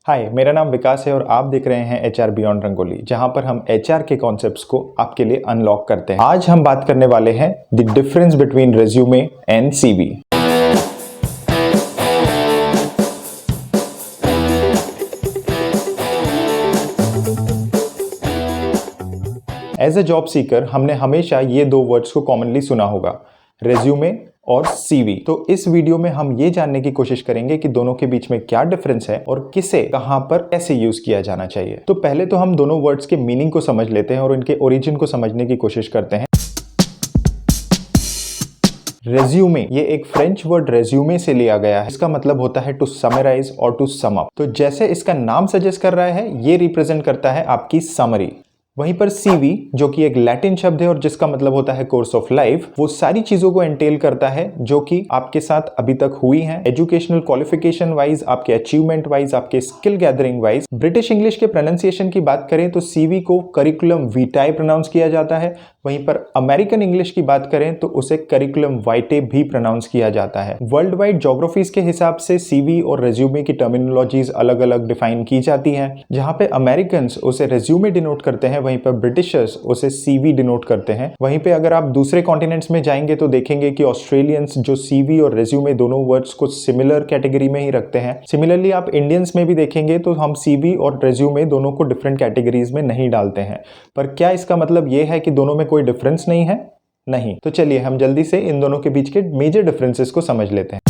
हाय, मेरा नाम विकास है और आप देख रहे हैं एचआर बियॉन्ड रंगोली, जहां पर हम एचआर के कॉन्सेप्ट्स को आपके लिए अनलॉक करते हैं। आज हम बात करने वाले हैं the difference between resume and CV. As a job seeker हमने हमेशा ये दो वर्ड्स को कॉमनली सुना होगा, रेज्यूमे और सीवी। तो इस वीडियो में हम ये जानने की कोशिश करेंगे कि दोनों के बीच में क्या डिफरेंस है और किसे कहां पर कैसे यूज किया जाना चाहिए। तो पहले तो हम दोनों वर्ड्स के मीनिंग को समझ लेते हैं और इनके ओरिजिन को समझने की कोशिश करते हैं। रेज्यूमे, ये एक फ्रेंच वर्ड रेज्यूमे से लिया गया है। इसका मतलब होता है टू समराइज और टू सम अप। तो जैसे इसका नाम सजेस्ट कर रहा है, ये रिप्रेजेंट करता है आपकी समरी। वहीं पर सीवी, जो कि एक लैटिन शब्द है और जिसका मतलब होता है कोर्स ऑफ लाइफ, वो सारी चीजों को एंटेल करता है जो कि आपके साथ अभी तक हुई हैं, एजुकेशनल क्वालिफिकेशन वाइज, आपके अचीवमेंट वाइज, आपके skill gathering wise. British English के प्रोनाउंसिएशन की बात करें तो सीवी को करिकुलम विटाe प्रोनाउंस किया जाता है। वहीं पर अमेरिकन इंग्लिश की बात करें तो उसे करिकुलम वाइटे भी प्रोनाउंस किया जाता है। वर्ल्ड वाइड ज्योग्राफीज के हिसाब से सीवी और रेज्यूमे की टर्मिनोलॉजीज अलग अलग डिफाइन की जाती हैं। जहां पे अमेरिकन उसे रेज्यूमे डिनोट करते हैं, वहीं पर ब्रिटिशर्स उसे सीवी डिनोट करते हैं। वहीं पे अगर आप दूसरे कॉन्टिनेंट्स में जाएंगे तो देखेंगे कि ऑस्ट्रेलियंस जो सीवी और रेज्यूमे दोनों वर्ड्स को सिमिलर कैटेगरी में ही रखते हैं। सिमिलरली आप इंडियंस में भी देखेंगे तो हम सीवी और रेज्यूमे दोनों को डिफरेंट कैटेगरीज में नहीं डालते हैं। पर क्या इसका मतलब यह है कि दोनों में कोई डिफरेंस नहीं है? नहीं। तो चलिए हम जल्दी से इन दोनों के बीच के मेजर डिफरेंसेस को समझ लेते हैं।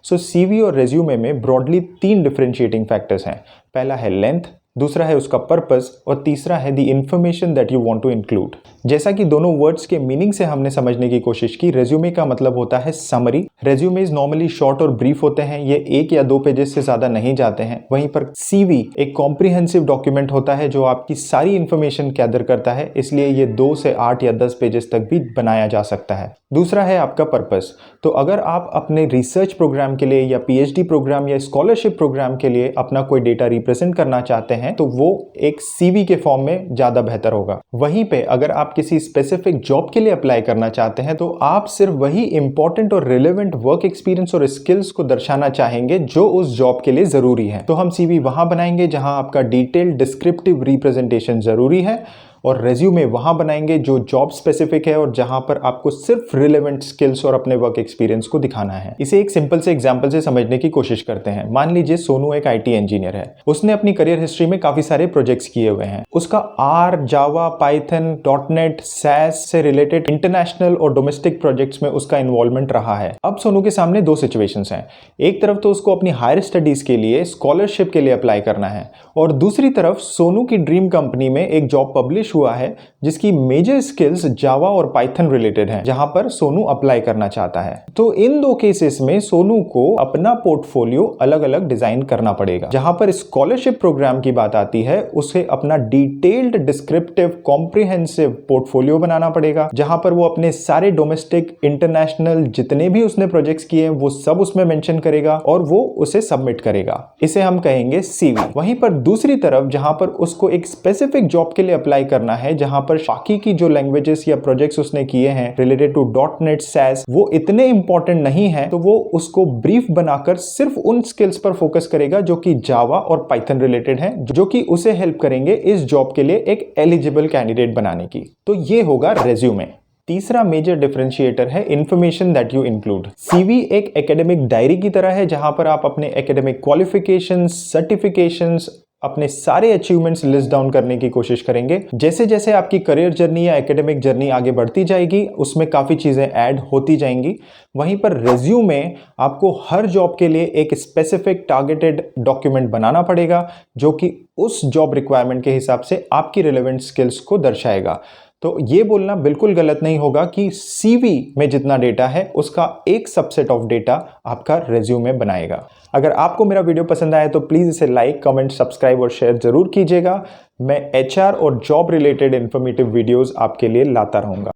सीवी और रेज्यूमे में ब्रॉडली 3 डिफरेंशिएटिंग फैक्टर्स हैं। पहला है लेंथ, दूसरा है उसका पर्पस और तीसरा है the information that you want to include. जैसा कि दोनों वर्ड्स के मीनिंग से हमने समझने की कोशिश की, रेज्यूमे का मतलब होता है समरी। रेज्यूमेज नॉर्मली शॉर्ट और ब्रीफ होते हैं, ये 1 या 2 पेजेस से ज्यादा नहीं जाते हैं। वहीं पर सीवी एक कॉम्प्रिहेंसिव डॉक्यूमेंट होता है जो आपकी सारी इंफॉर्मेशन गैदर करता है, इसलिए ये 2 से 8 या 10 पेजेस तक भी बनाया जा सकता है। दूसरा है आपका पर्पस। तो अगर आप अपने रिसर्च प्रोग्राम के लिए या पीएचडी प्रोग्राम या स्कॉलरशिप प्रोग्राम के लिए अपना कोई डेटा रिप्रेजेंट करना चाहते हैं तो वो एक सीवी के फॉर्म में ज्यादा बेहतर होगा। वहीं पे अगर आप किसी स्पेसिफिक जॉब के लिए अप्लाई करना चाहते हैं तो आप सिर्फ वही इंपॉर्टेंट और रिलेवेंट वर्क एक्सपीरियंस और स्किल्स को दर्शाना चाहेंगे जो उस जॉब के लिए जरूरी है। तो हम सीवी वहां बनाएंगे जहां आपका डिटेल्ड डिस्क्रिप्टिव रिप्रेजेंटेशन जरूरी है, और रेज्यूमे वहां बनाएंगे जो जॉब स्पेसिफिक है और जहां पर आपको सिर्फ रिलेवेंट स्किल्स और अपने वर्क एक्सपीरियंस को दिखाना है। इसे एक सिंपल से एग्जांपल से समझने की कोशिश करते हैं। मान लीजिए सोनू एक आईटी इंजीनियर है। उसने अपनी करियर हिस्ट्री में काफी सारे प्रोजेक्ट्स किए हुए हैं। उसका R, Java, Python, dotnet, SAS से रिलेटेड इंटरनेशनल और डोमेस्टिक प्रोजेक्ट्स में उसका इन्वॉल्वमेंट रहा है। अब सोनू के सामने 2 सिचुएशंस हैं। एक तरफ तो उसको अपनी हायर स्टडीज के लिए स्कॉलरशिप के लिए अप्लाई करना है, और दूसरी तरफ सोनू की ड्रीम कंपनी में एक जॉब पब्लिश हुआ है जिसकी मेजर स्किल्स जावा और पाइथन रिलेटेड हैं, जहां पर सोनू अप्लाई करना चाहता है। तो इन 2 केसेस में सोनू को अपना पोर्टफोलियो अलग अलग डिजाइन करना पड़ेगा। जहां पर स्कॉलरशिप प्रोग्राम की बात आती है, उसे अपना डिटेल्ड डिस्क्रिप्टिव कॉम्प्रिहेंसिव पोर्टफोलियो बनाना पड़ेगा, जहां पर वो अपने सारे डोमेस्टिक, इंटरनेशनल जितने भी उसने प्रोजेक्ट्स किए हैं वो सब उसमें मेंशन करेगा और वो उसे सबमिट करेगा। इसे हम कहेंगे सीवी। वहीं पर दूसरी तरफ जहां पर उसको एक स्पेसिफिक जॉब के लिए अप्लाई करना है, जहां पर बाकी की जो लैंग्वेजेस या प्रोजेक्ट्स उसने किए हैं रिलेटेड टू डॉटनेट, सैस, वो इतने इंपॉर्टेंट नहीं है, तो वो उसको ब्रीफ बनाकर सिर्फ उन स्किल्स पर फोकस करेगा जो कि जावा और पाइथन रिलेटेड हैं, जो कि उसे हेल्प करेंगे इस जॉब के लिए एक एलिजिबल कैंडिडेट बनाने की। तो ये होगा रेज्यूमे। तीसरा मेजर डिफरेंशिएटर है information that you include. CV एक एकेडमिक डायरी की तरह है जहां पर आप अपने एकेडमिक क्वालिफिकेशंस, सर्टिफिकेशंस, अपने सारे अचीवमेंट्स लिस्ट डाउन करने की कोशिश करेंगे। जैसे जैसे आपकी करियर जर्नी या एकेडमिक जर्नी आगे बढ़ती जाएगी, उसमें काफी चीजें ऐड होती जाएंगी। वहीं पर रेज्यूमे आपको हर जॉब के लिए एक स्पेसिफिक टारगेटेड डॉक्यूमेंट बनाना पड़ेगा जो कि उस जॉब रिक्वायरमेंट के हिसाब से आपकी रिलेवेंट स्किल्स को दर्शाएगा। तो ये बोलना बिल्कुल गलत नहीं होगा कि सीवी में जितना डेटा है उसका एक सबसेट ऑफ डेटा आपका रेज्यूमे बनाएगा। अगर आपको मेरा वीडियो पसंद आया तो प्लीज इसे लाइक, कमेंट, सब्सक्राइब और शेयर जरूर कीजिएगा। मैं एचआर और जॉब रिलेटेड इंफॉर्मेटिव वीडियोस आपके लिए लाता रहूंगा।